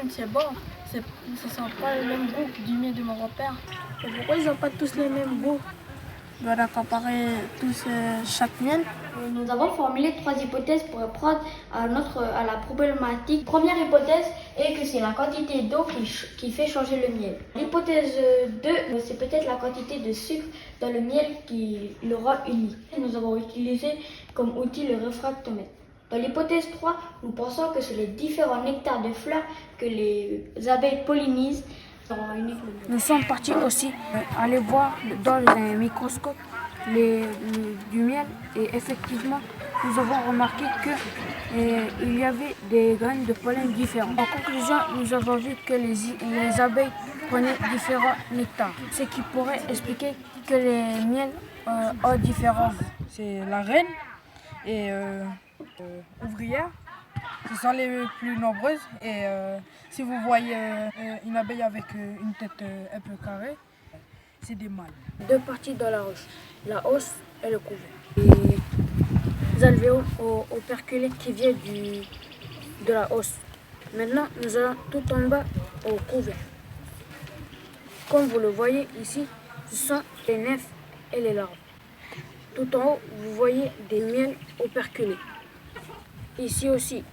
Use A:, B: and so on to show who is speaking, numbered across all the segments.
A: C'est bon. Ça sent pas le même goût du miel de mon grand-père. Et pourquoi ils n'ont pas tous le même goût? On va comparer tous chaque miel.
B: Nous avons formulé 3 hypothèses pour répondre à la problématique. Première hypothèse est que c'est la quantité d'eau qui fait changer le miel. L'hypothèse 2, c'est peut-être la quantité de sucre dans le miel qui le rend unique. Nous avons utilisé comme outil le réfractomètre. Dans l'hypothèse 3, nous pensons que c'est les différents nectars de fleurs que les abeilles pollinisent.
C: Nous sommes partis aussi aller voir dans un microscope du miel et effectivement nous avons remarqué qu'il y avait des graines de pollen différents. En conclusion, nous avons vu que les abeilles prenaient différents nectars, ce qui pourrait expliquer que les miels ont différents goûts.
D: C'est la reine et ouvrière. Ce sont les plus nombreuses et si vous voyez une abeille avec une tête un peu carrée, c'est des mâles.
C: 2 parties dans la roche, la hausse et le couvert. Les alvéoles operculés qui viennent de la hausse. Maintenant, nous allons tout en bas au couvert. Comme vous le voyez ici, ce sont les nymphes et les larves. Tout en haut, vous voyez des miels operculés. Ici aussi,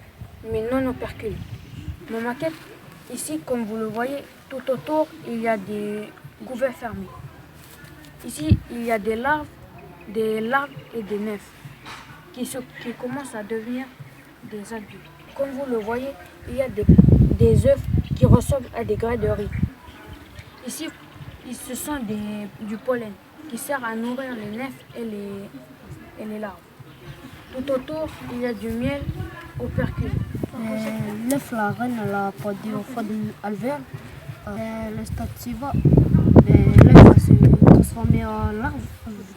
C: mais non operculés. Ma maquette, ici, comme vous le voyez, tout autour, il y a des couverts fermés. Ici, il y a des larves et des nymphes qui commencent à devenir des adultes. Comme vous le voyez, il y a des œufs qui ressemblent à des grains de riz. Ici, ce sont du pollen qui sert à nourrir les nymphes et les larves. Tout autour, il y a du miel operculé.
E: L'œuf, la reine, elle a pondé au fond de l'alvéole. Le stade suivant, l'œuf va se transformer en larve,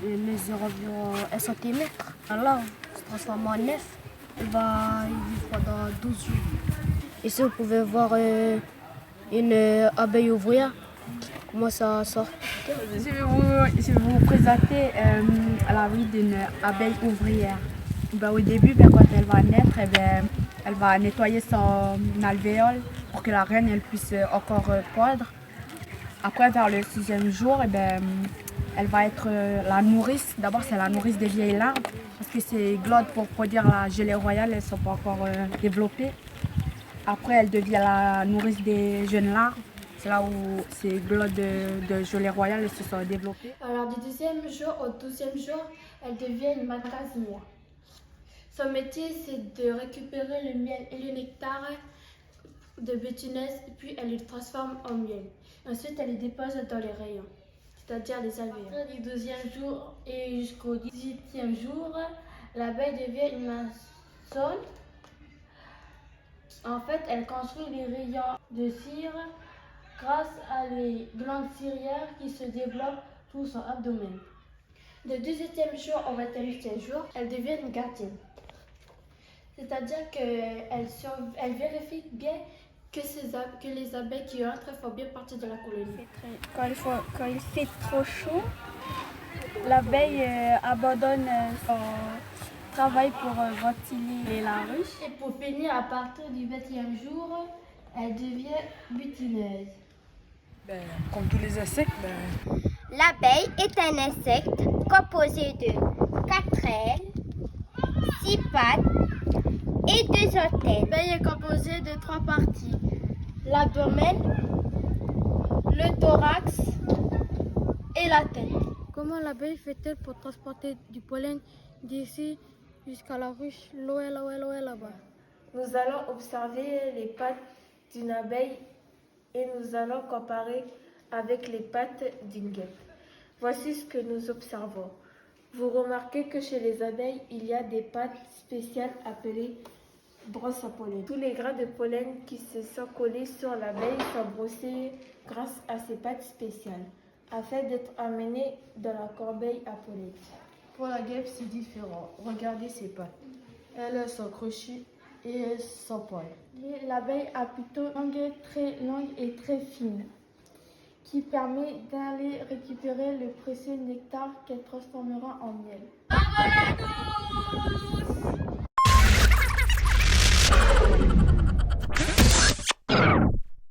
E: mesure environ 1 cm. La larve se transforme en œuf, elle va y vivre pendant 12 jours. Ici, vous pouvez voir une abeille ouvrière. Comment ça sort?
D: Je vais vous présenter la vie d'une abeille ouvrière. Au début, quand elle va naître, elle va nettoyer son alvéole pour que la reine elle puisse encore pondre. Après, vers le 6e jour, elle va être la nourrice. D'abord, c'est la nourrice des vieilles larves parce que ces glandes pour produire la gelée royale, elles ne sont pas encore développées. Après, elle devient la nourrice des jeunes larves. C'est là où ces glandes de gelée royale se sont développées.
A: Alors, du 10e jour au 12e jour, elle devient une magasinière. Son métier, c'est de récupérer le miel et le nectar de butineuse, puis elle le transforme en miel. Ensuite, elle les dépose dans les rayons, c'est-à-dire les alvéoles. À partir du 12e jour et jusqu'au 18e jour, l'abeille devient une maçonne. En fait, elle construit les rayons de cire grâce à les glandes ciliaires qui se développent tout son abdomen. Du 17e jour au 28e jour, elle devient une gardienne. C'est-à-dire qu'elle vérifie bien que les abeilles qui entrent font bien partie de la colonie.
F: Quand il fait trop chaud, l'abeille abandonne son travail pour ventiler la ruche.
A: Et pour finir, à partir du 20e jour, elle devient butineuse.
D: Comme tous les insectes,
G: L'abeille est un insecte composé de 4 ailes, 6 pattes et 2 antennes.
A: L'abeille est composée de 3 parties: l'abdomen, le thorax et la tête. Comment l'abeille fait-elle pour transporter du pollen d'ici jusqu'à la ruche loin là-bas? Nous allons observer les pattes d'une abeille et nous allons comparer avec les pattes d'une guêpe. Voici ce que nous observons. Vous remarquez que chez les abeilles, il y a des pattes spéciales appelées brosses à pollen. Tous les grains de pollen qui se sont collés sur l'abeille sont brossés grâce à ces pattes spéciales, afin d'être amenés dans la corbeille à pollen. Pour la guêpe, c'est différent. Regardez ses pattes. Elles sont crochues et elles sont poils. L'abeille a plutôt très longue et très fine, qui permet d'aller récupérer le précieux nectar qu'elle transformera en miel.
G: Bravo à tous!